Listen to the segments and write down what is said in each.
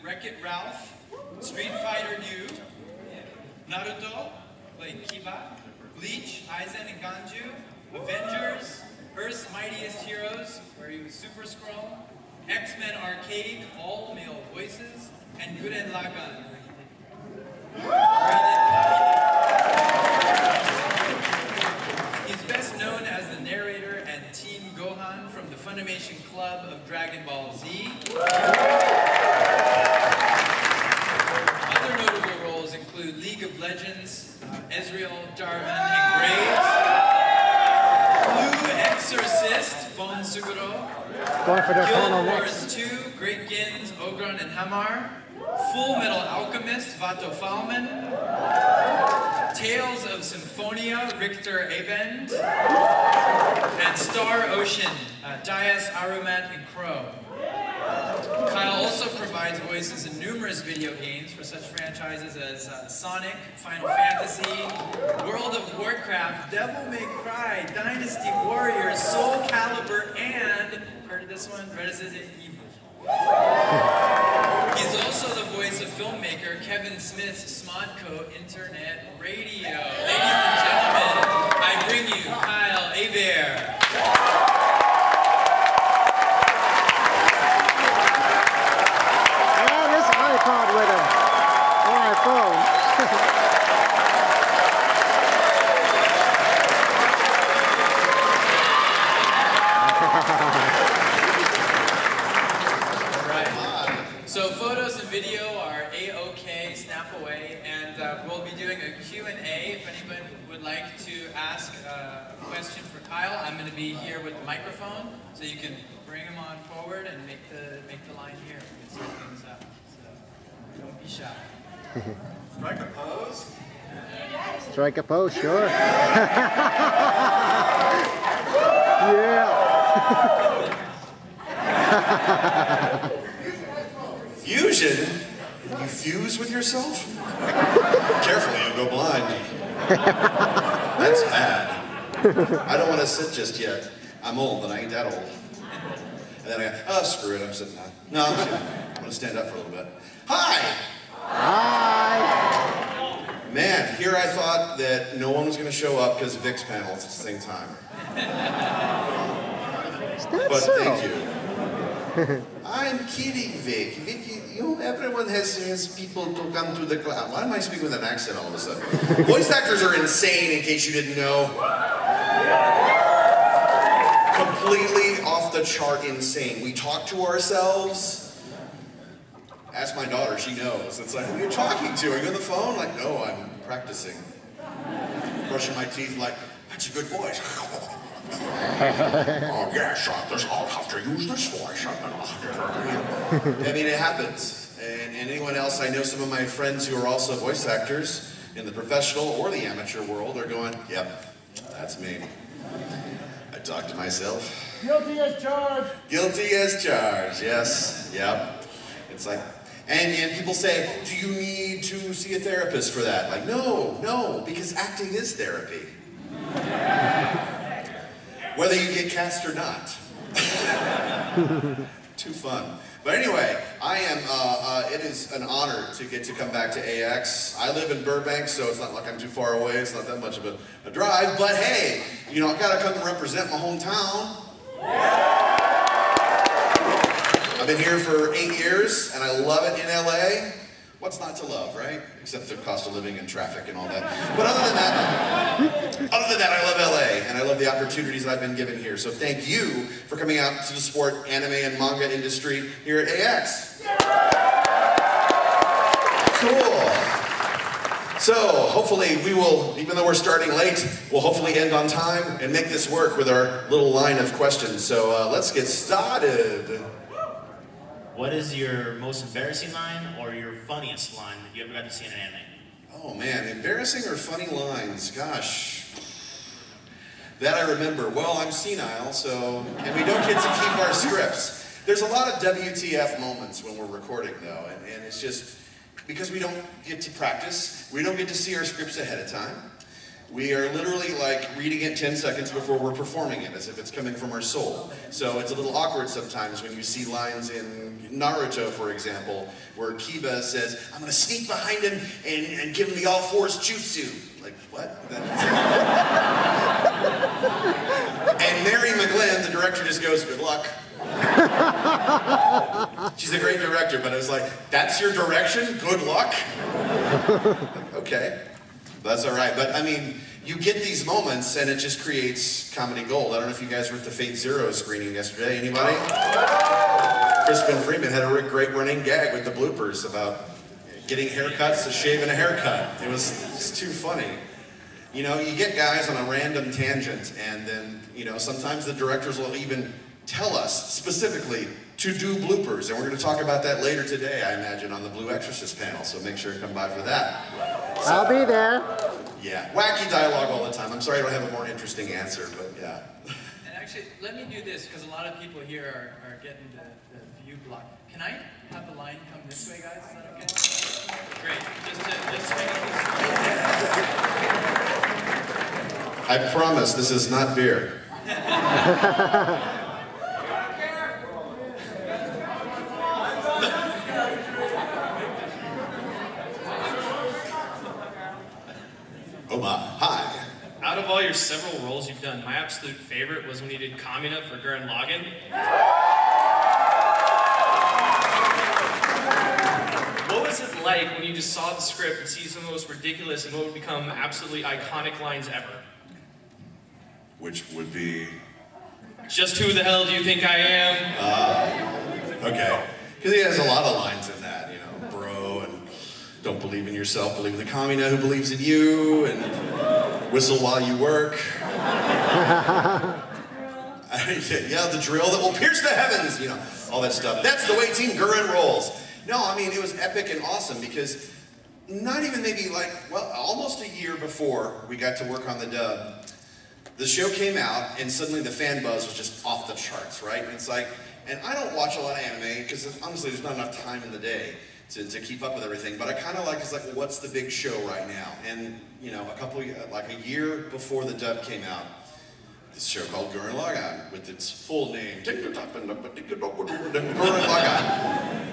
Wreck-It Ralph, Street Fighter New, Naruto, played Kiba, Bleach, Aizen and Ganju, Avengers, Earth's Mightiest Heroes, where he was Super Skrull, X-Men Arcade, all male voices, and Gurren Lagann. He's best known as the narrator and Team Gohan from the Funimation Club of Dragon Ball Z. Other notable roles include League of Legends, Ezreal, Jarvan, and Graves, Blue Exorcist, Bon Suguro, Guild Wars 2, Great Gins, Ogron, and Hamar, Full Metal Alchemist, Vato Falman, Tales of Symphonia, Richter Abend, and Star Ocean, Dias, Arumat, and Crow. Kyle also provides voices in numerous video games for such franchises as Sonic, Final Fantasy, World of Warcraft, Devil May Cry, Dynasty Warriors, Soul Calibur, and, heard of this one? Resident Evil. He's also the voice of filmmaker Kevin Smith's Smodco Internet Radio. Ladies and gentlemen, I bring you Kyle Hebert. With him on my phone. Right. So photos and video are A-OK, snap away, and we'll be doing a Q&A. If anyone would like to ask a question for Kyle, I'm going to be here with the microphone, so you can bring him on forward and make the line here. We'll set things up. Don't be shy. Strike a pose? Strike a pose, sure. Yeah. Fusion? You fuse with yourself? Carefully, you'll go blind. That's bad. I don't want to sit just yet. I'm old, but I ain't that old. And then I go, oh, screw it, I'm sitting down. No, I'm sitting. I'm going to stand up for a little bit. Hi! Hi! Man, here I thought that no one was going to show up because of Vic's panels at the same time. But so? thank you. I'm kidding, Vic. Vic, everyone has people to come to the class. Why am I speaking with an accent all of a sudden? Voice actors are insane, in case you didn't know. Completely off the chart insane. We talk to ourselves. Ask my daughter, she knows. It's like, who are you talking to? Are you on the phone? Like, no, I'm practicing. Brushing my teeth like, that's a good voice. Oh yes, I'll have to use this voice. I mean, it happens. And anyone else, I know some of my friends who are also voice actors in the professional or the amateur world are going, yep, that's me. I talk to myself. Guilty as charged. Guilty as charged, yes, yep. It's like, and people say, do you need to see a therapist for that? Like, no, because acting is therapy. Whether you get cast or not. Too fun. But anyway, I am, it is an honor to get to come back to AX. I live in Burbank, so it's not like I'm too far away. It's not that much of a drive, but hey, you know, I've got to come and represent my hometown. I've been here for 8 years, and I love it in LA. What's not to love, right? Except the cost of living and traffic and all that. But other than that, I love LA, and I love the opportunities I've been given here. So thank you for coming out to support anime and manga industry here at AX. Cool. So hopefully we will, even though we're starting late, we'll hopefully end on time and make this work with our little line of questions. So let's get started. What is your most embarrassing line or your funniest line that you ever got to see in an anime? Oh man, embarrassing or funny lines? Gosh. That I remember. Well, I'm senile, so, and we don't get to keep our scripts. There's a lot of WTF moments when we're recording though, and it's just, because we don't get to practice, we don't get to see our scripts ahead of time. We are literally like reading it 10 seconds before we're performing it, as if it's coming from our soul. So it's a little awkward sometimes when you see lines in Naruto, for example, where Kiba says, "I'm gonna sneak behind him and give him the all fours jutsu." Like, what? And Mary McGlynn, the director, just goes, "Good luck." She's a great director, but I was like, "That's your direction? Good luck?" Okay. That's all right, but I mean, you get these moments and it just creates comedy gold. I don't know if you guys were at the Fate Zero screening yesterday. Anybody? Crispin Freeman had a great running gag with the bloopers about getting haircuts to shaving a haircut. It was just too funny. You know, you get guys on a random tangent and then, you know, sometimes the directors will even tell us specifically to do bloopers, and we're going to talk about that later today, I imagine, on the Blue Exorcist panel, so make sure to come by for that. So, I'll be there. Yeah, wacky dialogue all the time. I'm sorry I don't have a more interesting answer, but yeah. And actually, let me do this, because a lot of people here are getting the view block. Can I have the line come this way, guys? Is that okay? Great. Just swing it this way. I promise this is not beer. Oh my, hi. Out of all your several roles you've done, my absolute favorite was when you did Kamina for Gurren Lagann. What was it like when you just saw the script and see some of the most ridiculous and what would become absolutely iconic lines ever? Which would be... Just who the hell do you think I am? Okay. Because he has a lot of lines in that, you know, bro, and don't believe in yourself, believe in the Kamina who believes in you, and whistle while you work. Yeah, the drill that will pierce the heavens, you know, all that stuff. That's the way Team Gurren rolls. No, I mean, it was epic and awesome because not even maybe like, well, almost a year before we got to work on the dub, the show came out and suddenly the fan buzz was just off the charts, right? And it's like, and I don't watch a lot of anime because honestly there's not enough time in the day to keep up with everything, but I kind of like, it's like, well, what's the big show right now? And, you know, like a year before the dub came out, this show called Gurren Lagann, with its full name, Gurren Lagann.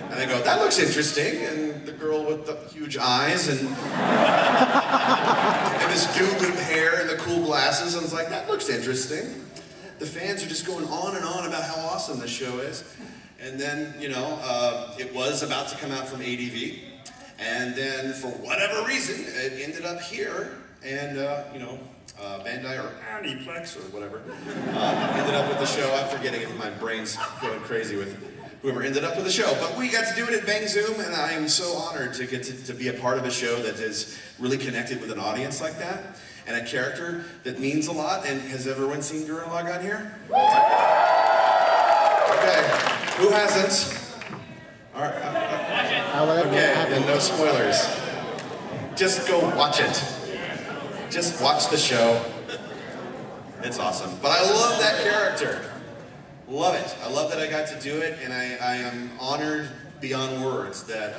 And they go, that looks interesting, and the girl with the huge eyes, and this dude with hair and the cool glasses, and it's like, that looks interesting. The fans are just going on and on about how awesome this show is. And then, you know, it was about to come out from ADV, and then for whatever reason, it ended up here, and, you know, Bandai or Aniplex or whatever, ended up with the show. I'm forgetting if my brain's going crazy with whoever ended up with the show. But we got to do it at Bang Zoom, and I am so honored to get to be a part of a show that is really connected with an audience like that, and a character that means a lot. And has everyone seen Gurren Lagann here? Okay, who hasn't? All right. Okay, and no spoilers. Just go watch it. Just watch the show. It's awesome. But I love that character. Love it. I love that I got to do it, and I am honored beyond words that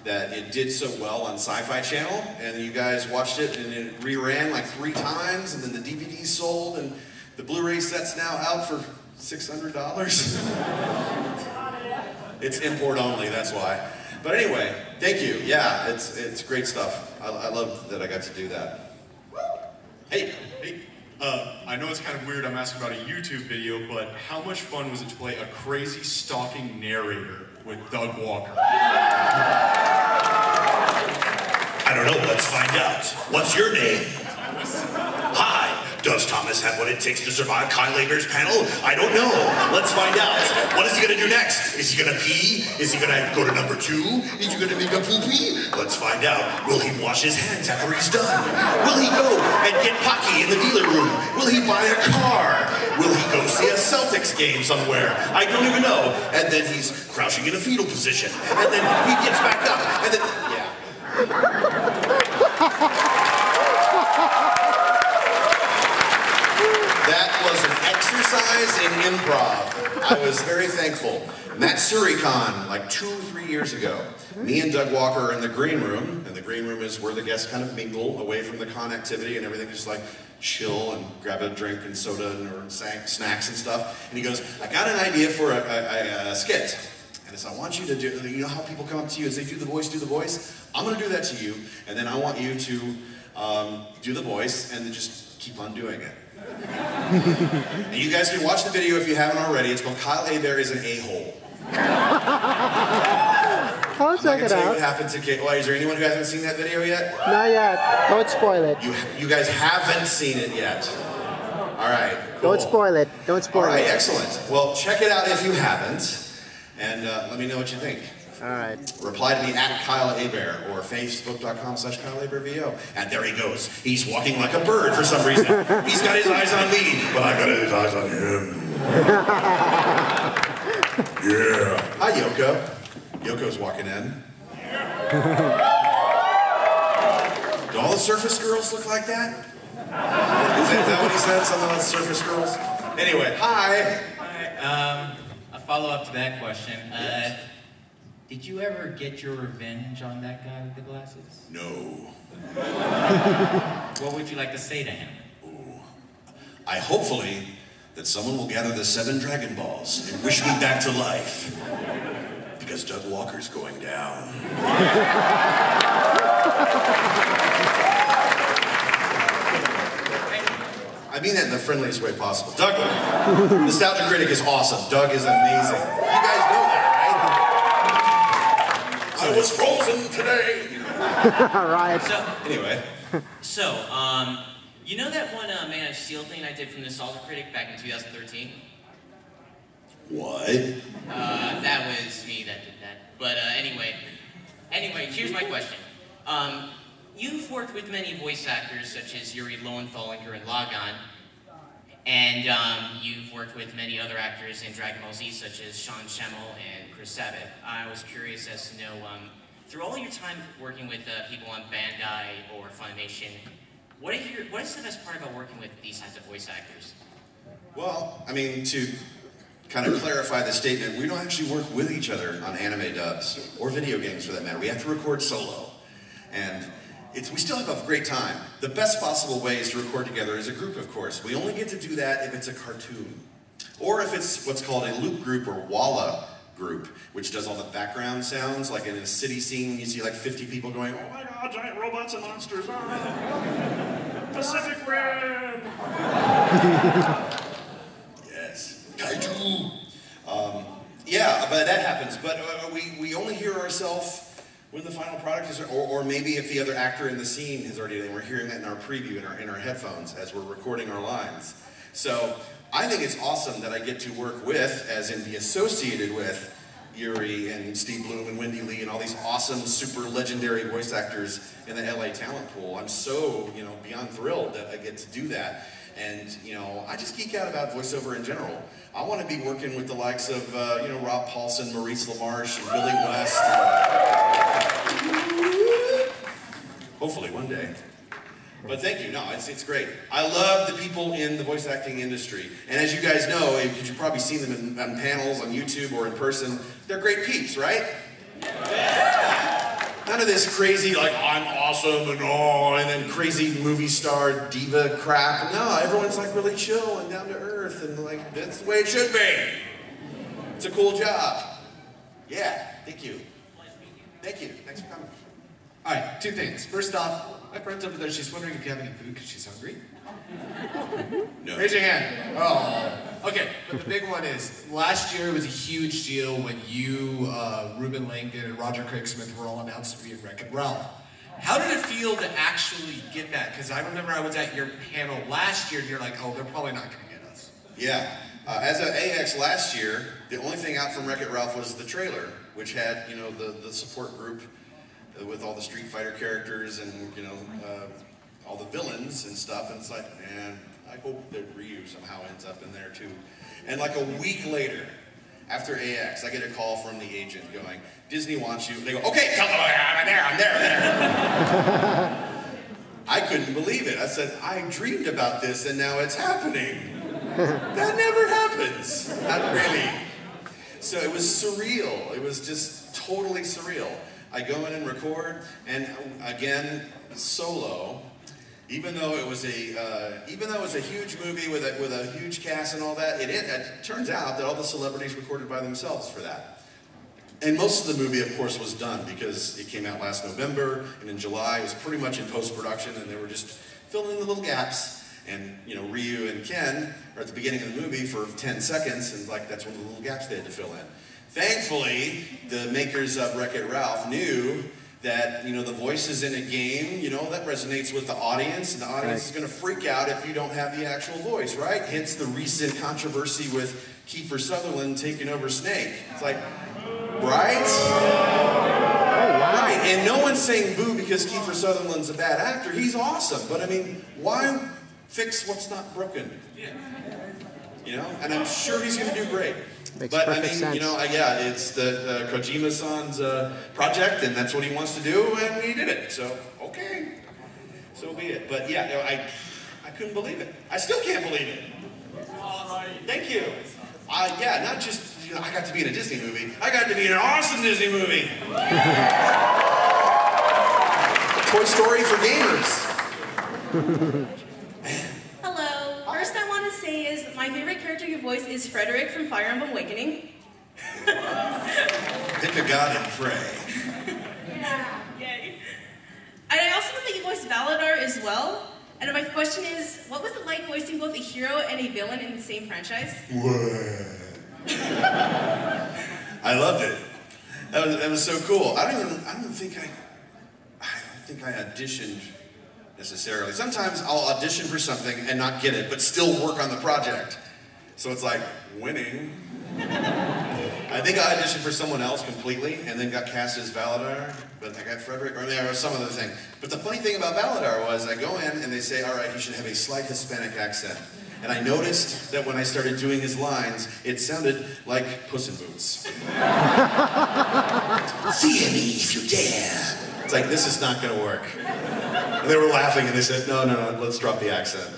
that it did so well on Sci-Fi Channel, and you guys watched it, and it reran like 3 times, and then the DVD sold, and the Blu-ray set's now out for $600. It's import only, that's why. But anyway, thank you. Yeah, it's great stuff. I love that I got to do that. Hey. I know it's kind of weird I'm asking about a YouTube video, but how much fun was it to play a crazy stalking narrator with Doug Walker? I don't know, let's find out. What's your name? Hi, does Thomas have what it takes to survive Kyle Lager's panel? I don't know. Let's find out. What is he gonna do next? Is he gonna pee? Is he gonna go to number 2? Is he gonna make a pee-pee? Let's find out. Will he wash his hands after he's done? Will he go and get Pocky in the dealer room? Will he buy a car? Will he go see a Celtics game somewhere? I don't even know. And then he's crouching in a fetal position. And then he gets back up. And then, yeah. That was an exercise in improv. I was very thankful. Matt Suricon, like 2 or 3 years ago, me and Doug Walker are in the green room, and the green room is where the guests kind of mingle away from the con activity and everything, just like chill and grab a drink and soda or snacks and stuff. And he goes, I got an idea for a skit. And I said, I want you to do, you know how people come up to you and say, do the voice, do the voice? I'm gonna do that to you, and then I want you to do the voice and then just keep on doing it. And you guys can watch the video if you haven't already. It's called Kyle Hebert is an A-hole. I'll check it Tell you out. what happened to Kate. Well, is there anyone who hasn't seen that video yet? Not yet. Don't spoil it. You guys haven't seen it yet. All right. Cool. Don't spoil it. Don't spoil All right, it. excellent. Well, check it out if you haven't, and let me know what you think. All right. Reply to me at Kyle Hebert or facebook.com/KyleHebertVO. And there he goes. He's walking like a bird for some reason. He's got his eyes on me, but I got his eyes on him. Yeah. Hi, Yoko. Yoko's walking in. Do all the Surface Girls look like that? Is that what he said? Something about Surface Girls? Anyway, hi. Hi. A follow-up to that question. Did you ever get your revenge on that guy with the glasses? No. What would you like to say to him? Ooh. I hopefully that someone will gather the 7 Dragon Balls and wish me back to life. Because Doug Walker's going down. I mean that in the friendliest way possible. Doug, Nostalgia Critic is awesome. Doug is amazing. You guys know that, right? I was frozen today. Right. Anyway. You know that one Man of Steel thing I did from Nostalgia Critic back in 2013? What? That was me that did that. But anyway, here's my question. You've worked with many voice actors such as Yuri Lowenthal and Gurren Lagann, and you've worked with many other actors in Dragon Ball Z such as Sean Schemmel and Chris Sabat. I was curious as to know, through all your time working with people on Bandai or Funimation, what is the best part about working with these types of voice actors? Well, I mean, to kind of clarify the statement, we don't actually work with each other on anime dubs, or video games for that matter. We have to record solo. And we still have a great time. The best possible way is to record together as a group, of course. We only get to do that if it's a cartoon. Or if it's what's called a loop group or walla group, which does all the background sounds, like in a city scene, you see like 50 people going, oh my god, giant robots and monsters, ah! Pacific Rim! Yes, kaiju! Yeah, but that happens, but we only hear ourselves when the final product is, or maybe if the other actor in the scene has already, and we're hearing that in our preview, in our headphones, as we're recording our lines. So, I think it's awesome that I get to work with, as in be associated with, Yuri and Steve Bloom and Wendy Lee and all these awesome, super legendary voice actors in the LA talent pool. I'm so, beyond thrilled that I get to do that. And, I just geek out about voiceover in general. I want to be working with the likes of, Rob Paulson, Maurice LaMarche, and Billy West. Hopefully one day. But thank you. No, it's great. I love the people in the voice acting industry. And as you guys know, because you've probably seen them on panels on YouTube or in person, they're great peeps, right? Yeah. None of this crazy, like, I'm awesome and and then crazy movie star diva crap. No, everyone's like really chill and down to earth and like, that's the way it should be. It's a cool job. Yeah, thank you. Thank you. Thanks for coming. All right, 2 things. First off, my friend's over there, she's wondering if you have any food because she's hungry. No. Raise your hand. Oh, okay. But the big one is, last year was a huge deal when you, Ruben Langdon, and Roger Craig Smith were all announced to be in Wreck-It Ralph. How did it feel to actually get that? Because I remember I was at your panel last year and you're like, oh, they're probably not going to get us. Yeah. As of AX last year, the only thing out from Wreck-It Ralph was the trailer, which had, the support group with all the Street Fighter characters and, all the villains and stuff. And it's like, man, I hope that Ryu somehow ends up in there too. And like a week later, after AX, I get a call from the agent going, Disney wants you. And they go, okay, tell them I'm there. I couldn't believe it. I said, I dreamed about this and now it's happening. That never happens. Not really. So it was surreal. It was just totally surreal. I go in and record, and again, solo. Even though it was a huge movie with a huge cast and all that, it turns out that all the celebrities recorded by themselves for that. And most of the movie, of course, was done because it came out last November, and in July it was pretty much in post-production, and they were just filling in the little gaps. And you know, Ryu and Ken are at the beginning of the movie for 10 seconds, and like that's one of the little gaps they had to fill in. Thankfully, the makers of Wreck-It Ralph knew that, you know, the voices in a game, you know, that resonates with the audience, and the audience is going to freak out if you don't have the actual voice, right? Hence the recent controversy with Kiefer Sutherland taking over Snake. It's like, right? Oh, wow. Right, and no one's saying boo because Kiefer Sutherland's a bad actor. He's awesome, but I mean, why fix what's not broken? Yeah. You know, and I'm sure he's going to do great. Makes but I mean, sense. you know, yeah, it's the Kojima-san's project, and that's what he wants to do, and he did it. So, okay, so be it. But yeah, you know, I couldn't believe it. I still can't believe it. All right. Thank you. Yeah, not just, you know, I got to be in a Disney movie. I got to be in an awesome Disney movie. Toy Story for gamers. First I want to say is my favorite character you voice is Frederick from Fire Emblem Awakening. Pick a god and pray. Yeah. Yay. And I also know that you voiced Valadar as well. And my question is, what was it like voicing both a hero and a villain in the same franchise? What? I loved it. That was so cool. I don't think I auditioned necessarily. Sometimes I'll audition for something and not get it, but still work on the project. So it's like winning. I think I auditioned for someone else completely and then got cast as Valadar, but I got Frederick, or there was some other thing. But the funny thing about Valadar was I go in and they say, all right, you should have a slight Hispanic accent. And I noticed that when I started doing his lines, it sounded like Puss in Boots. Fear me if you dare. It's like, this is not gonna work. And they were laughing and they said, no, let's drop the accent.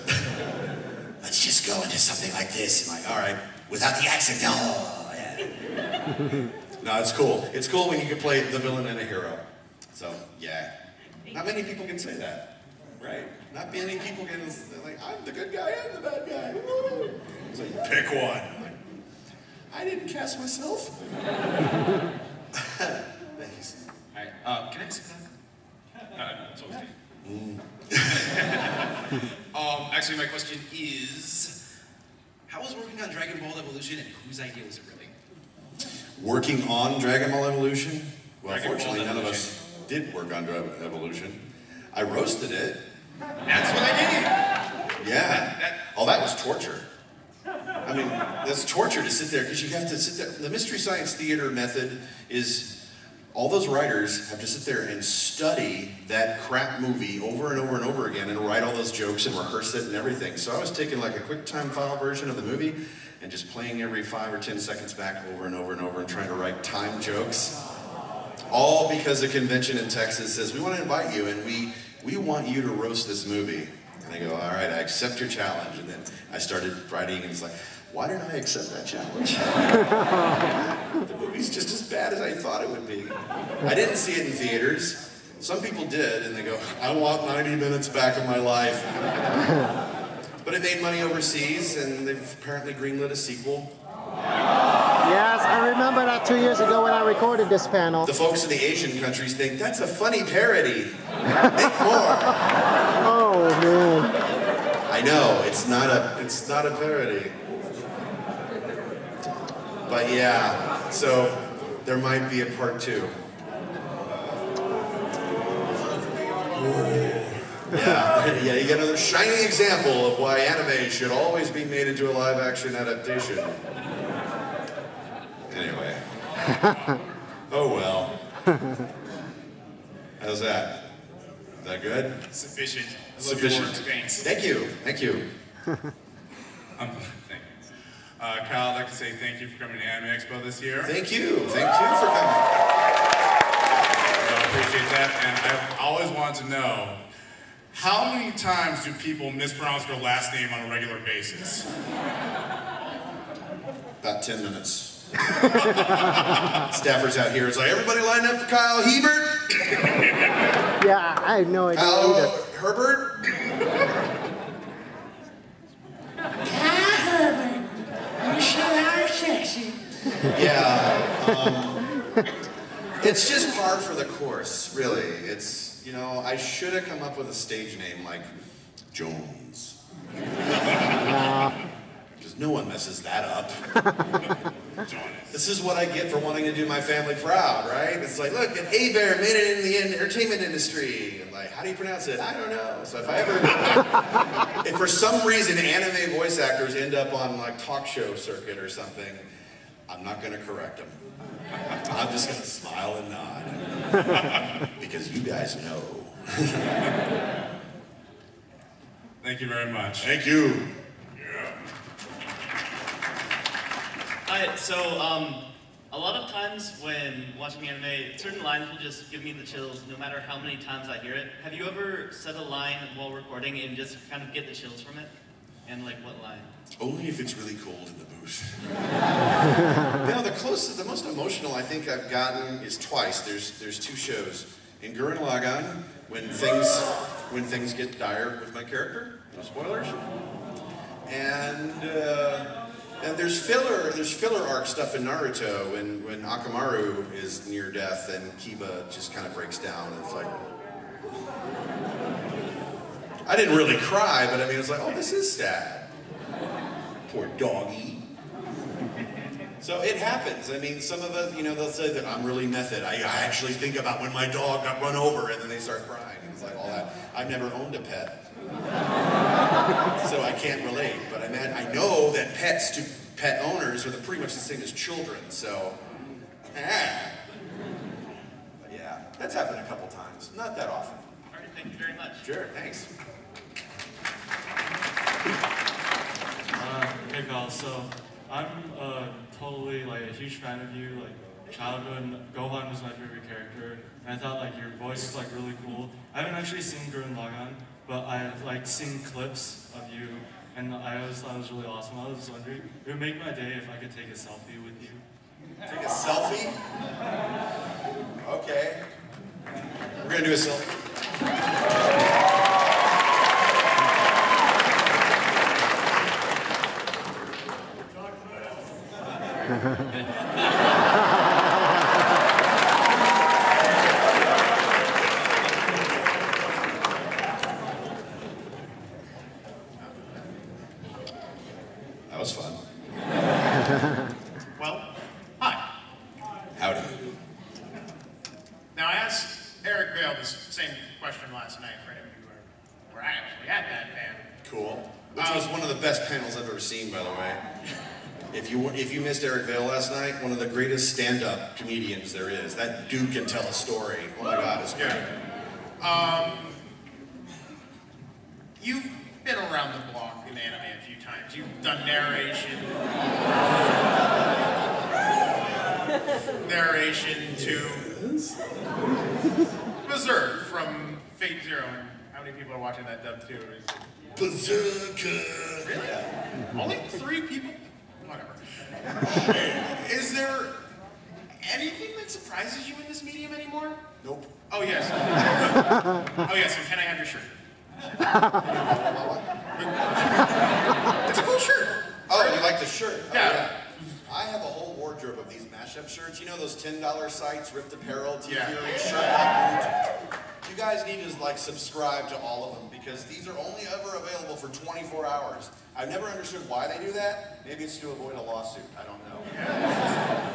Let's just go into something like this. And like, all right, without the accent, oh, yeah. No, it's cool. It's cool when you can play the villain and a hero. So, yeah. Not many people can say that, right? Not many people can, like, I'm the good guy, I'm the bad guy. Woo. It's like, pick one. I'm like, I didn't cast myself. Thanks. All right, can I ask that? It's okay. Actually, my question is, how was working on Dragon Ball Evolution, and whose idea was it really? Working on Dragon Ball Evolution? Well, Dragon fortunately, Ball none of Evolution. us did work on Evolution. I roasted it. That's what I did. Yeah. Oh, that was torture. I mean, that's torture to sit there, because you have to sit there. The Mystery Science Theater method is, all those writers have to sit there and study that crap movie over and over and over again and write all those jokes and rehearse it and everything. So I was taking like a QuickTime file version of the movie and just playing every 5 or 10 seconds back over and over and over and trying to write timed jokes. All because a convention in Texas says, we want to invite you and we want you to roast this movie. And I go, all right, I accept your challenge. And then I started writing and it's like, why didn't I accept that challenge? The movie's just as bad as I thought it would be. I didn't see it in theaters. Some people did, and they go, I want 90 minutes back of my life. But it made money overseas, and they've apparently greenlit a sequel. Yes, I remember that 2 years ago when I recorded this panel. The folks in the Asian countries think, that's a funny parody. Make more. Oh, man. I know, it's not a parody. But yeah, so there might be a part 2. Yeah, you get another shining example of why anime should always be made into a live-action adaptation. Anyway. Oh well. How's that? Is that good? Sufficient. Sufficient. Thanks. Thank you. Thank you. Kyle, I'd like to say thank you for coming to Anime Expo this year. Thank you. Thank you for coming. I appreciate that, and I always wanted to know, How many times do people mispronounce their last name on a regular basis? About 10 minutes. Staffers out here, it's like, everybody line up for Kyle Hebert? Yeah, I had no idea either. Herbert? Kyle Herbert, you sure are sexy. Yeah, it's just par for the course, really. It's, you know, I should have come up with a stage name like Jones. Because no one messes that up. This is what I get for wanting to do my family proud, right? It's like, look, and Hebert made it in the entertainment industry. And like, how do you pronounce it? I don't know. So if I ever, if for some reason anime voice actors end up on like talk show circuit or something, I'm not going to correct them. I'm just going to smile and nod. Because you guys know. Thank you very much. Thank you. Alright, so a lot of times when watching anime, certain lines will just give me the chills no matter how many times I hear it. Have you ever said a line while recording and just kind of get the chills from it? And like what line? Only if it's really cold in the booth. You know, the closest, the most emotional I think I've gotten is twice. There's two shows. In Gurren Lagann, when things get dire with my character, no spoilers. And there's filler arc stuff in Naruto when Akamaru is near death and Kiba just kind of breaks down and it's like, I didn't really cry, but I mean, it's like, oh, this is sad. Poor doggy. So it happens. I mean, some of us, you know, they'll say that I'm really method. I actually think about when my dog got run over and then they start crying. It's like all that. I've never owned a pet. So I can't relate. But I know that pets to pet owners are pretty much the same as children. So, But yeah, that's happened a couple times. Not that often. All right, thank you very much. Sure, thanks. Hey Kyle, so I'm totally like a huge fan of you. Like childhood, Gohan was my favorite character, and I thought like your voice is like really cool. I haven't actually seen Gurren Lagann, but I've like seen clips of you, and I always thought it was really awesome. I was just wondering, it would make my day if I could take a selfie with you. Take a selfie? Okay. We're gonna do a selfie. That was fun. Well, hi. Howdy. Now I asked Eric Vale this same question last night for him. Where I actually at that panel. Cool. Which was one of the best panels I've ever seen, by the way. If you missed Eric Vale last night, one of the greatest stand-up comedians there is. That dude can tell a story. Oh my God, it's great. You've been around the block in anime a few times. You've done narration to Berserk from Fate Zero. And how many people are watching that dub too? Berserker. Really? Only 3 people? Whatever. Is there anything that surprises you in this medium anymore? Nope. Oh yes. Oh yes, and can I have your shirt? It's a cool shirt. Oh, you like the shirt? Oh, Yeah. I have a whole wardrobe of these mashup shirts. You know those $10 sites, Ripped Apparel, T Yeah. Fury, Shirt. You guys need to like subscribe to all of them because these are only ever available for 24 hours. I've never understood why they do that. Maybe it's to avoid a lawsuit. I don't know.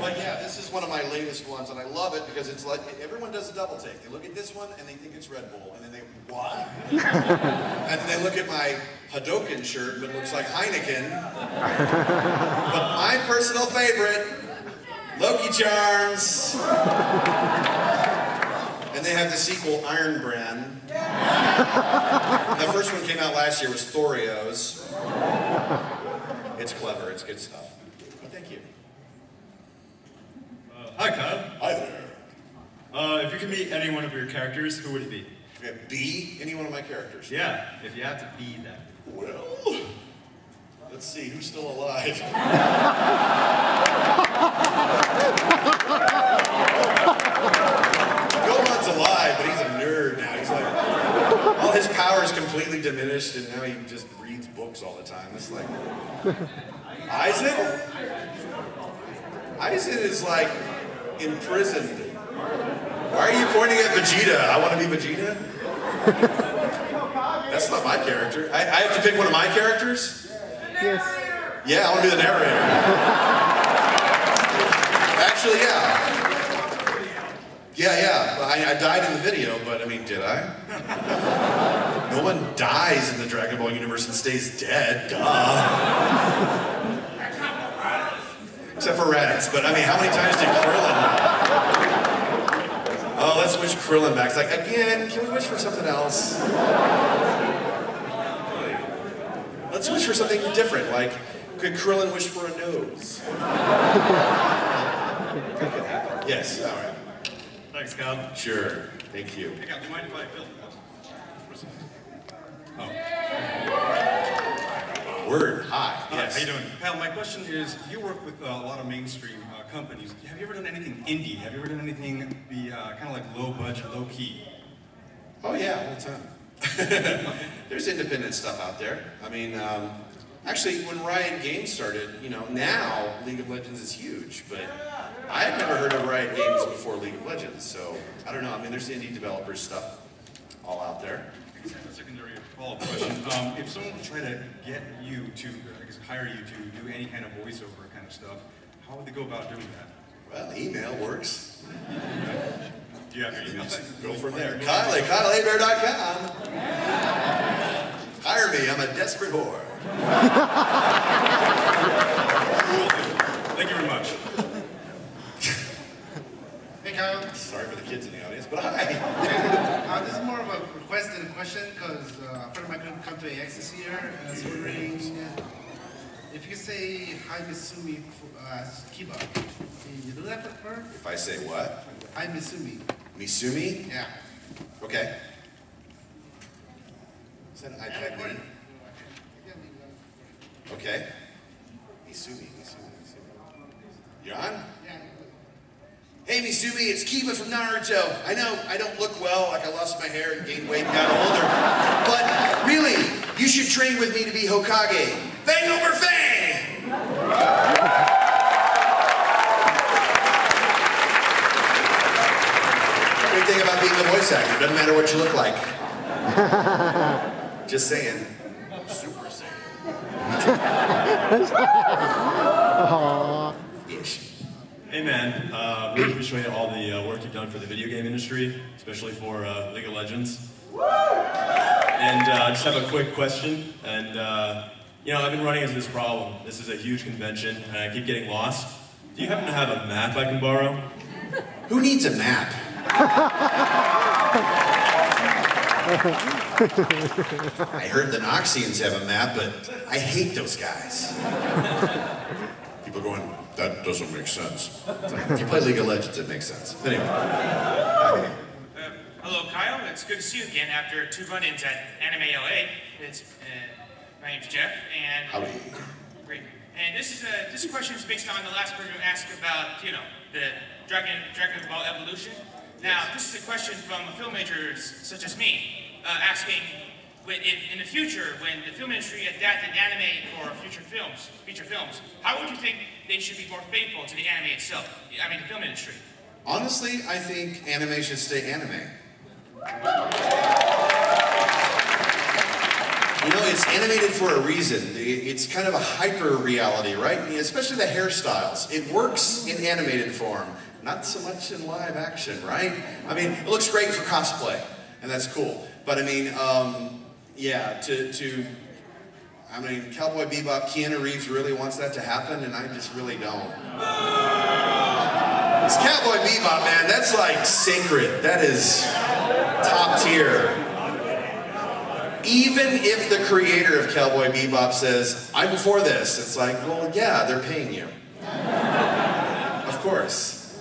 But yeah, this is one of my latest ones, and I love it because it's like everyone does a double take. They look at this one and they think it's Red Bull, and then they what? And then they look at my Hadoken shirt, but it looks like Heineken. But my personal favorite, Loki Charms. And they have the sequel, Iron Brand. The first one came out last year, was Thorios. It's clever, it's good stuff. Well, thank you. Hi, Kyle. Hi there. If you could meet any one of your characters, who would it be? Okay, be any one of my characters. Yeah, if you have to be that. Well, let's see, who's still alive? Gohan's alive, but he's a nerd now. He's like, all his power is completely diminished, and now he just reads books all the time. It's like, Isaac? Isaac is like imprisoned. Why are you pointing at Vegeta? I want to be Vegeta? That's not my character. I have to pick one of my characters? Yes. Yeah, I want to be the narrator. Actually, yeah. Yeah. I died in the video, but I mean, did I? No one dies in the Dragon Ball universe and stays dead. Duh. Except for Raditz, but I mean, how many times did Krillin? Oh, let's wish Krillin back. It's like, again, can we wish for something else? Let's wish for something different, like, could Krillin wish for a nose? Yes, all right. Thanks, Cal. Sure, thank you. Hey, Cal, do you mind if I film? Word, hi. Yes. How you doing? Pal, my question is, you work with a lot of mainstream companies. Have you ever done anything indie? Have you ever done anything kind of like low budget, low key? Oh yeah, all the time. There's independent stuff out there. I mean, actually, when Riot Games started, you know, now League of Legends is huge, but I had never heard of Riot Games before League of Legends, so I don't know. I mean, there's indie developers stuff all out there. A secondary follow-up question. If someone would try to get you to, hire you to do any kind of voiceover kind of stuff, how would they go about doing that? Well, email works. Do you have your email? Go from there. Kyle at KyleHebert.com. Hire me, I'm a desperate whore. Thank you very much. Hey, Kyle. Sorry for the kids in the audience, but hi. This is more of a request than a question, because a friend of mine couldn't come to AX this year, and I was wondering if you could say hi Misumi as Kiba. Can you do that for her? If I say what? Hi Misumi. Misumi? Yeah. Okay. Is that an iPad mini? Okay. Misumi. You're on? Yeah. Hey Misumi, it's Kiba from Naruto. I know I don't look well, like I lost my hair and gained weight and got older, but really, you should train with me to be Hokage. Fang over fang! Great thing about being a voice actor, doesn't matter what you look like. Just saying. Super Saiyan. Ish. Hey man, really appreciate all the work you've done for the video game industry, especially for League of Legends. And just have a quick question, and you know, I've been running into this problem. This is a huge convention, and I keep getting lost. Do you happen to have a map I can borrow? Who needs a map? I heard the Noxians have a map, but I hate those guys. People going, that doesn't make sense. If you play League of Legends, it makes sense. Anyway. Hello, Kyle. It's good to see you again after 2 run-ins at Anime LA. My name's Jeff, and howdy. Great. And this question is based on the last person who asked about, you know, the Dragon Ball evolution. Now, this is a question from filmmakers such as me, asking if in the future, when the film industry adapted anime for feature films, how would you think they should be more faithful to the anime itself? I mean, the film industry. Honestly, I think anime should stay anime. You know, it's animated for a reason. It's kind of a hyper reality, right? Especially the hairstyles. It works in animated form, not so much in live action, right? I mean, it looks great for cosplay, and that's cool. But I mean, yeah, I mean, Cowboy Bebop, Keanu Reeves really wants that to happen, and I just really don't. It's Cowboy Bebop, man. That's like sacred. That is top tier. Even if the creator of Cowboy Bebop says, I'm for this, it's like, well, yeah, they're paying you. Of course.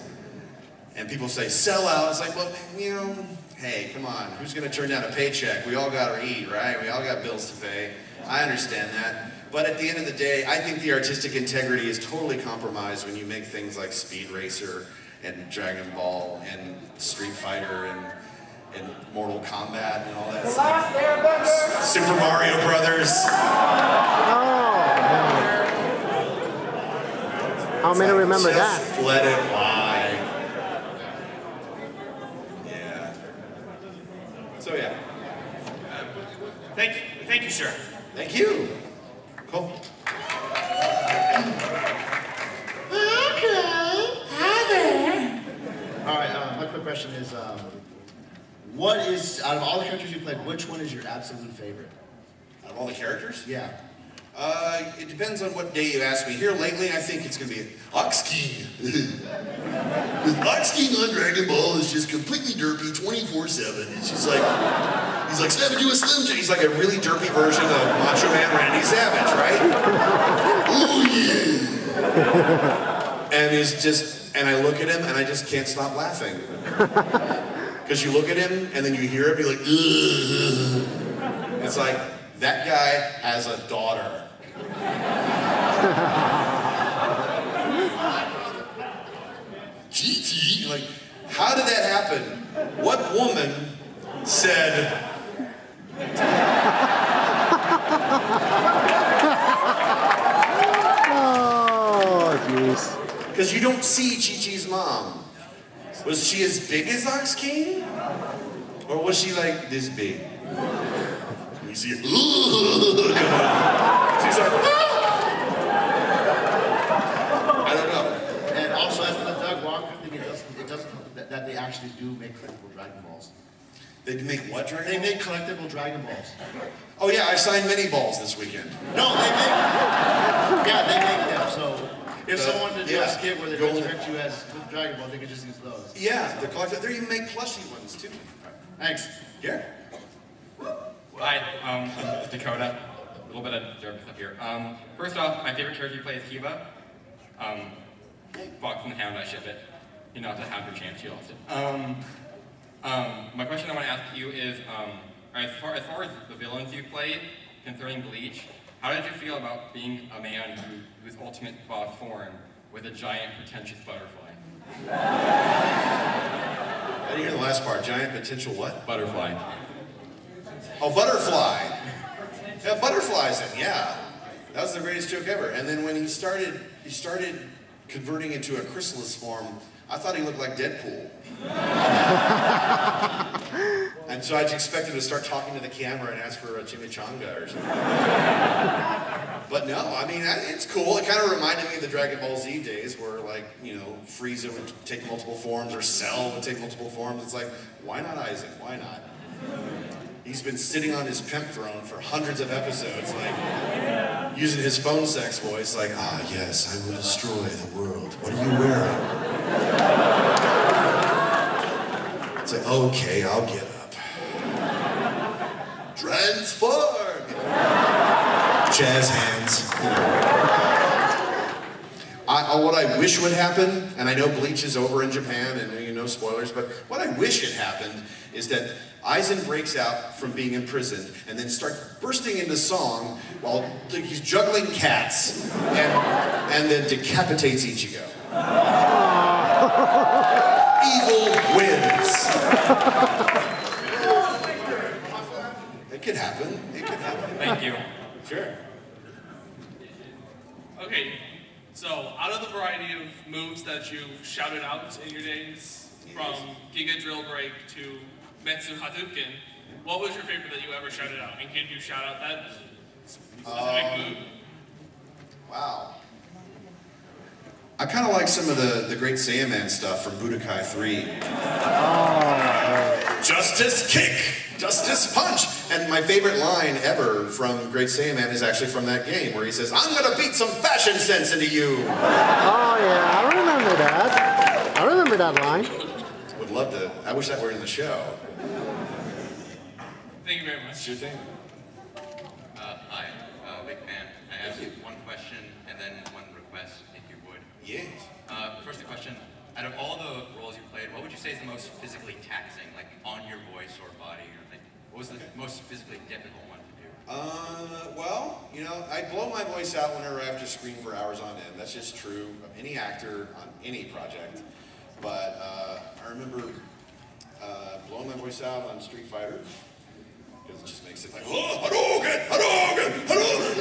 And people say, sell out. It's like, well, you know, hey, come on, who's gonna turn down a paycheck? We all gotta eat, right? We all got bills to pay. I understand that. But at the end of the day, I think the artistic integrity is totally compromised when you make things like Speed Racer and Dragon Ball and Street Fighter and Mortal Kombat and all that stuff. Super Mario Brothers. How many remember that? Just let it lie. Yeah. So yeah. Thank you, sir. Thank you. Cool. All right, my quick question is, what is, out of all the characters you played, which one is your absolute favorite? Out of all the characters? Yeah. It depends on what day you ask me. Here lately, I think it's going to be Ox King. Ox King on Dragon Ball is just completely derpy 24/7. It's just like, he's like, snap into a Slim Jim. He's like a really derpy version of Macho Man Randy Savage, right? Oh yeah. And he's just, and I look at him and I just can't stop laughing. Because you look at him and then you hear him, you're like, ugh. It's like, that guy has a daughter. Gigi, like, how did that happen? What woman said, Oh, jeez. because you don't see Chi-Chi's mom. Was she as big as Ox King? Or was she like this big? And you see it, come on. She's like, I don't know. And also, as for the Doug Walker thing, it doesn't help that they actually do make collectible Dragon Balls. They make what Dragon They Balls? make collectible Dragon Balls. Oh yeah, I signed mini balls this weekend. No, they make, yeah, they make them, so if someone did do a skit where they Go resurrect you as with Dragon Ball, they could just use those. Yeah, they're collectible. They even make plushie ones too. Thanks. Yeah. Hi, I'm Dakota. A little bit of derp stuff here. First off, my favorite character you play is Hebert. Fox and the Hound, I ship it. You know, to have her chance, she lost it. My question I want to ask you is, as far as the villains you played, concerning Bleach, how did you feel about being a man whose ultimate boss form was a giant, pretentious butterfly? I didn't hear the last part. Giant potential what? Butterfly. Oh, butterfly. Yeah, butterflies in, yeah. That was the greatest joke ever. And then when he started converting into a chrysalis form, I thought he looked like Deadpool. And so I just expected to start talking to the camera and ask for a chimichanga or something. But no, I mean, it's cool. It kind of reminded me of the Dragon Ball Z days where, like, you know, Frieza would take multiple forms or Cell would take multiple forms. It's like, why not Isaac? Why not? He's been sitting on his pimp throne for hundreds of episodes, like, using his phone sex voice, like, ah, yes, I will destroy the world. What are you wearing? It's like, okay, I'll get up. Transform! Jazz hands. What I wish would happen, and I know Bleach is over in Japan, and you know spoilers, but what I wish had happened is that Aizen breaks out from being imprisoned and then starts bursting into song while he's juggling cats and then decapitates Ichigo. Evil wins. It could happen. It could happen. Thank you. Sure. Okay, so out of the variety of moves that you've shouted out in your days, from Giga Drill Break to Metsu Hadouken, what was your favorite that you ever shouted out? And can you shout out that specific move? Wow. I kind of like some of the Great Saiyaman stuff from Budokai 3. Justice Kick! Justice Punch! And my favorite line ever from Great Saiyaman is actually from that game, where he says, I'm gonna beat some fashion sense into you! Oh yeah, I remember that. I remember that line. Would love to. I wish that were in the show. Thank you very much. Sure thing. Hi, big fan. I have one question and then one request, if you would. Yes. First the question, out of all the roles you played, what would you say say is the most physically taxing, like on your voice or body, or like, what was the most physically difficult one to do? Well, you know, I blow my voice out whenever I have to scream for hours on end. That's just true of any actor on any project. But I remember blowing my voice out on Street Fighter, because it just makes it like, oh, Hadouken, Hadouken, Hadouken.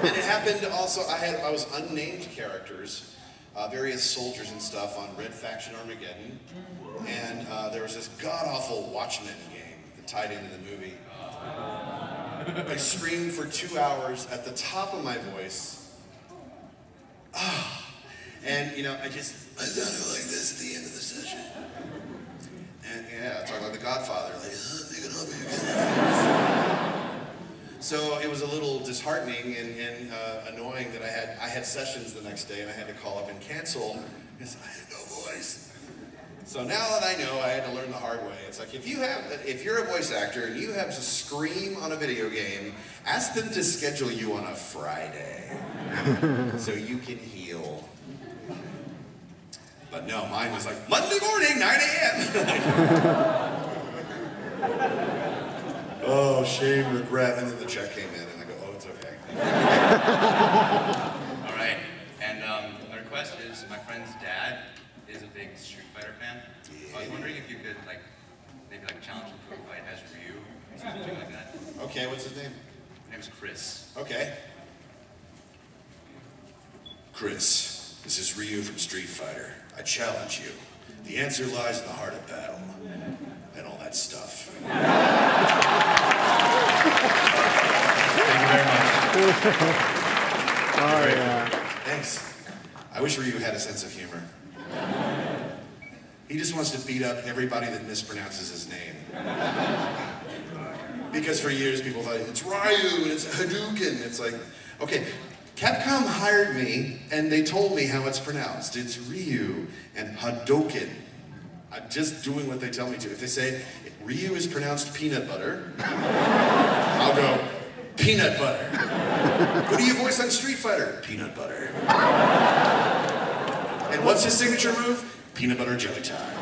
And it happened also, I was unnamed characters, various soldiers and stuff on Red Faction Armageddon, and there was this god-awful Watchmen game that tied into the movie. I screamed for 2 hours at the top of my voice. And, you know, I sounded like this at the end of the session. And yeah, I talk like the Godfather, like, so it was a little disheartening and annoying that I had sessions the next day and I had to call up and cancel because I had no voice. So now that I know, I had to learn the hard way. It's like, if you're a voice actor and you have to scream on a video game, ask them to schedule you on a Friday so you can heal. But no, mine was like, Monday morning, 9 a.m. Oh, shame, regret, and then the check came in, and I go, oh, it's okay. All right, and my request is, my friend's dad is a big Street Fighter fan. So I was wondering if you could, like, maybe like challenge him to a fight as Ryu, or something like that. Okay, what's his name? His name is Chris. Okay. Chris, this is Ryu from Street Fighter. I challenge you. The answer lies in the heart of battle. And all that stuff. Thank you very much. Oh, yeah. Thanks. I wish Ryu had a sense of humor. He just wants to beat up everybody that mispronounces his name. Because for years people thought, it's Ryu and it's Hadouken. It's like, okay, Capcom hired me and they told me how it's pronounced. It's Ryu and Hadouken. I'm just doing what they tell me to. If they say Ryu is pronounced peanut butter, I'll go, peanut butter. What do you voice on Street Fighter? Peanut butter. And what's his signature move? Peanut butter jelly time.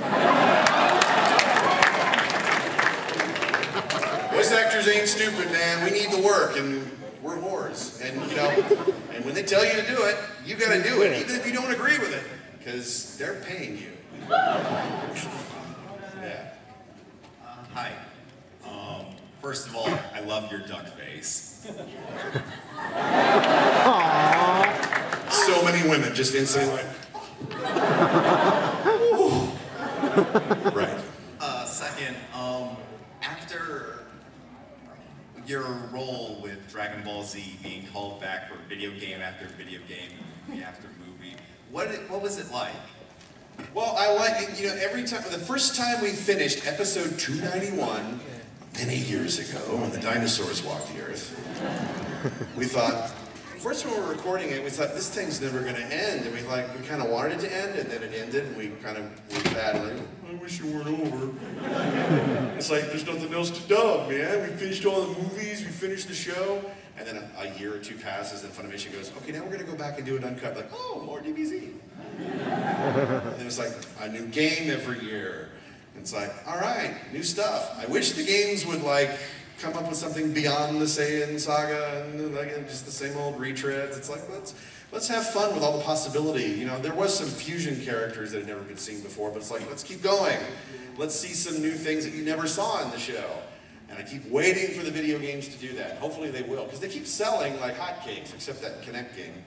Voice actors ain't stupid, man. We need the work, and we're whores. And, you know, and when they tell you to do it, you gotta do it, even if you don't agree with it, because they're paying you. Yeah. Hi. First of all, I love your duck face. So many women just instantly like, right. Second, after your role with Dragon Ball Z being called back for video game after video game, movie after movie, what was it like? Well, I like it, you know, every time, the first time we finished episode 291, many years ago, when the dinosaurs walked the earth, we thought, first when we were recording it, we thought, this thing's never going to end, and we kind of wanted it to end, and then it ended, and we kind of were bad, like, I wish it weren't over. It's like, there's nothing else to dub, man. We finished all the movies, we finished the show, and then a year or two passes, and Funimation goes, okay, now we're going to go back and do it uncut. Like, oh, more DBZ. And it was like a new game every year. And it's like, all right, new stuff. I wish the games would like come up with something beyond the Saiyan saga and like just the same old retreads. It's like, let's have fun with all the possibility. You know, there was some fusion characters that had never been seen before, but it's like, let's keep going. Let's see some new things that you never saw in the show. And I keep waiting for the video games to do that. Hopefully they will, because they keep selling like hotcakes, except that Kinect game.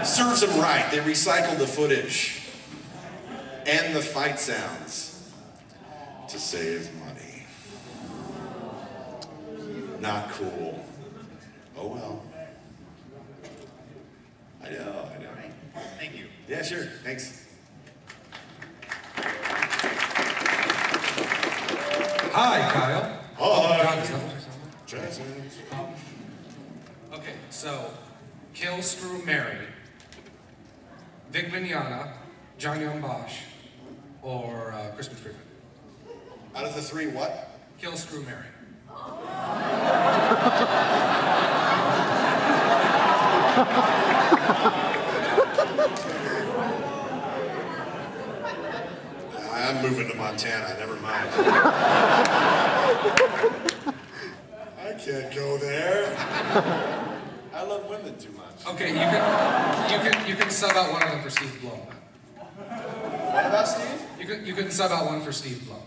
Serves them right. They recycled the footage and the fight sounds to save money. Not cool. Oh well. I know. Thank you. Yeah, sure. Thanks. Hi, Kyle. Johnson. Okay, so Kill, Screw, Marry, Vic Mignogna, John Young Bosch, or Crispin Freeman. Out of the three, what? Kill, Screw, Marry. moving to Montana, never mind. I can't go there. I love women too much. Okay, you can sub out one of them for Steve Blum. What about Steve? You can sub out one for Steve Blum.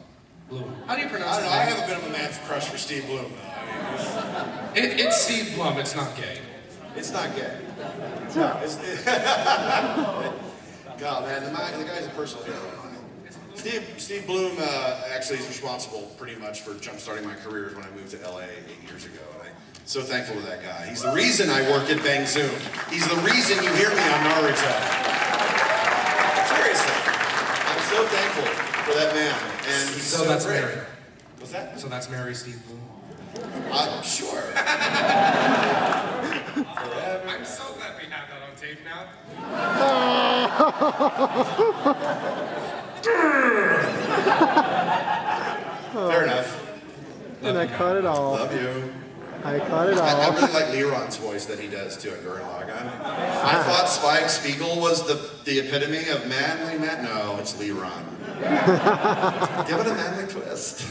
Bloom. How do you pronounce I it? don't know, I have a bit of a man's crush for Steve Bloom, though. I mean, It's Steve Blum, it's not gay. it's not gay. No, God, man, the guy's a personal hero of mine. Steve Bloom actually is responsible pretty much for jump-starting my career when I moved to LA 8 years ago. And I'm so thankful to that guy. He's the reason I work at Bang Zoom. He's the reason you hear me on Naruto. Seriously. I'm so thankful for that man. And he's so that's great. Mary. What's that? So that's Mary Steve Bloom. Sure. I'm so glad we have that on tape now. Fair enough. And I caught it all. Love you. I caught it all. I really like Leron's voice that he does too at Gurren Lagann. I thought Spike Spiegel was the epitome of manly man. No, it's Leron. Give it a manly twist.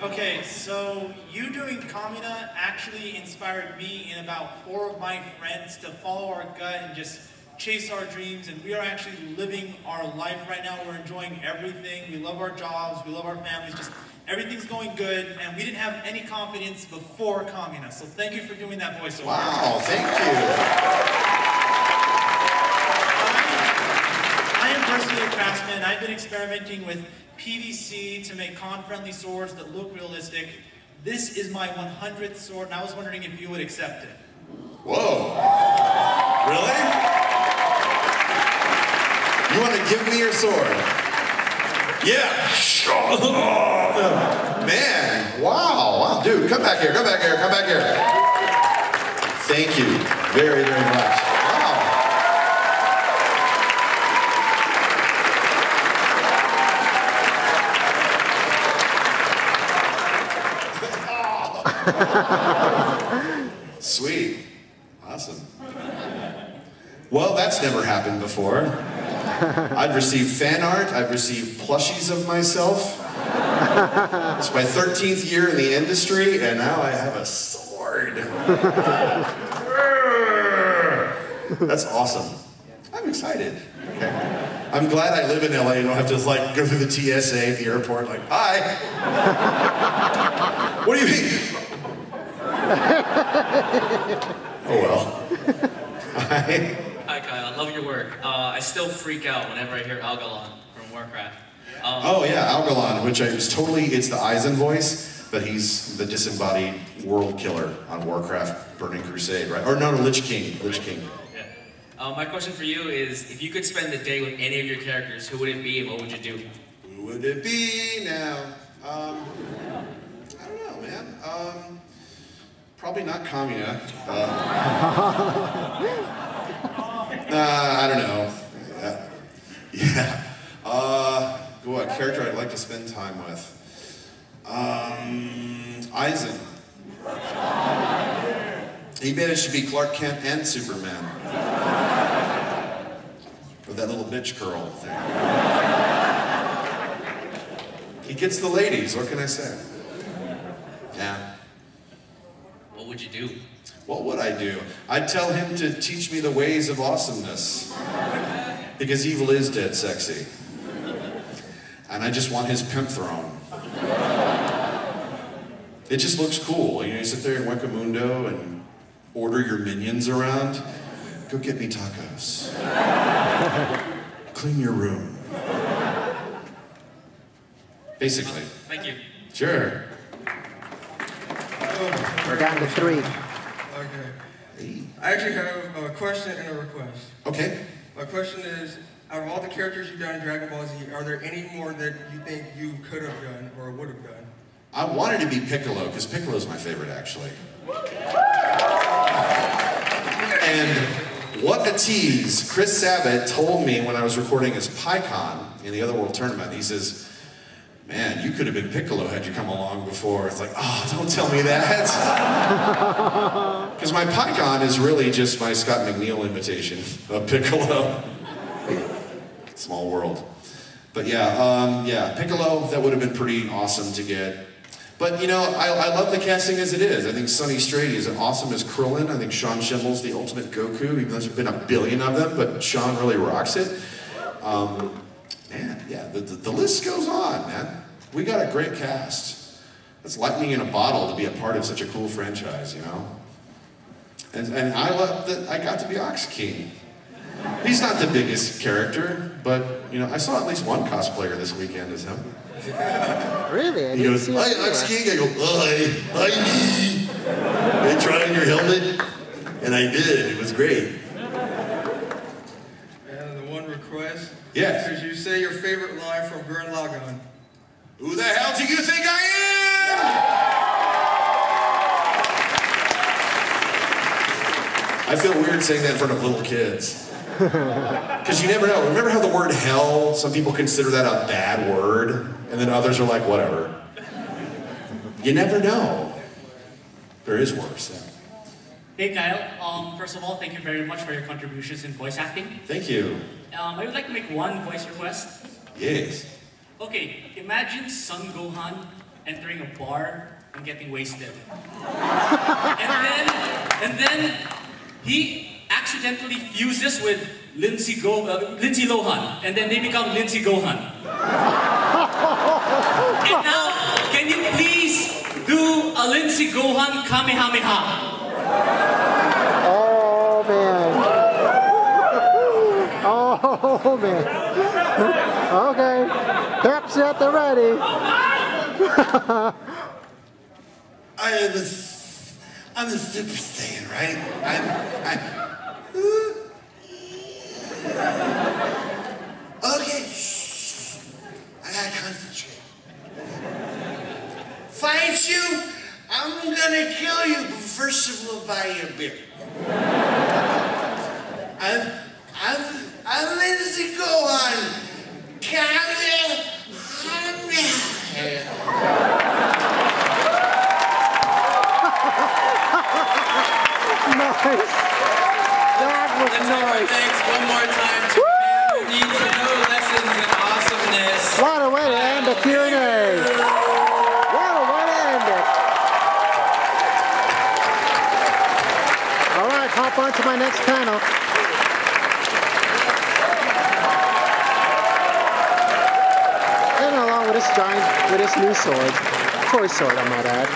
Okay, so you doing Kamina actually inspired me and about 4 of my friends to follow our gut and just chase our dreams, and we are actually living our life right now. We're enjoying everything. We love our jobs, we love our families, just everything's going good, and we didn't have any confidence before Kamina. So thank you for doing that voiceover. Wow, thank you. I am personally a craftsman. I've been experimenting with PVC to make con-friendly swords that look realistic. This is my 100th sword, and I was wondering if you would accept it. Whoa. Really? You want to give me your sword? Yeah. Man, wow, dude, come back here, come back here, come back here. Thank you very, very much. Sweet. Awesome. Well, that's never happened before. I've received fan art, I've received plushies of myself. It's my 13th year in the industry, and now I have a sword. That's awesome. I'm excited. Okay. I'm glad I live in LA and don't have to like go through the TSA at the airport like, hi. What do you mean? Oh well. Hi. Hi Kyle, I love your work. I still freak out whenever I hear Algalon from Warcraft. Oh yeah, Algalon, which it's the Eisen voice, but he's the disembodied world killer on Warcraft Burning Crusade, right? Or no, Lich King. Yeah. My question for you is, if you could spend the day with any of your characters, who would it be and what would you do? Who would it be now? I don't know, man. Probably not Kamina. I don't know. Yeah. What character I'd like to spend time with? Eisen. He managed to be Clark Kent and Superman. With that little bitch curl thing. He gets the ladies, what can I say? Yeah. What would you do? What would I do? I'd tell him to teach me the ways of awesomeness. Because evil is dead sexy. And I just want his pimp throne. It just looks cool. You know, you sit there in Wekamundo and order your minions around. Go get me tacos. Clean your room. Basically. Thank you. Sure. We're down to 3. Okay. I actually have a question and a request. Okay. My question is, out of all the characters you've done in Dragon Ball Z, are there any more that you think you could have done or would have done? I wanted to be Piccolo, because Piccolo's my favorite, actually. And what a tease. Chris Sabat told me when I was recording his PyCon in the Otherworld tournament, he says, man, you could have been Piccolo had you come along before. It's like, oh, don't tell me that. Because my PyCon is really just my Scott McNeil imitation of Piccolo. Small world. But yeah, Piccolo, that would have been pretty awesome to get. But you know, I love the casting as it is. I think Sonny Strady is awesome as Krillin. I think Sean Schimmel's the ultimate Goku, even though there's been a billion of them, but Sean really rocks it. Man, yeah, the list goes on, man. We got a great cast. That's lightning in a bottle to be a part of such a cool franchise, you know? And I love that I got to be Ox King. He's not the biggest character, but you know, I saw at least one cosplayer this weekend as him. Really? He goes, "Hi, Ox King." I go, "Hi me." I tried on your helmet, and I did. It was great. And the one request. Yes. Could you say your favorite line from Gurren Lagann? Who the hell do you think I am? I feel weird saying that in front of little kids. Because you never know. Remember how the word hell, some people consider that a bad word, and then others are like, whatever. You never know. There is worse. Yeah. Hey Kyle, first of all, thank you very much for your contributions in voice acting. Thank you. I would like to make one voice request. Yes. Okay, imagine Son Gohan entering a bar and getting wasted. and then he accidentally fuses with Lindsay Lohan, and then they become Lindsay Gohan. And now, can you please do a Lindsay Gohan Kamehameha? Oh man. Oh man. Okay. Peps at the ready. I'm a Super Saiyan, right? Okay, I gotta concentrate. Fight you, I'm gonna kill you, but first of all, buy you a beer. I'm Lindsay Gohan. Nice. That was nice. Thanks one more time to men who need to know lessons in awesomeness. What a way to end the Q&A. What a way to end it. All right, hop on to my next panel. And along with this giant, with this new sword, toy sword I might add.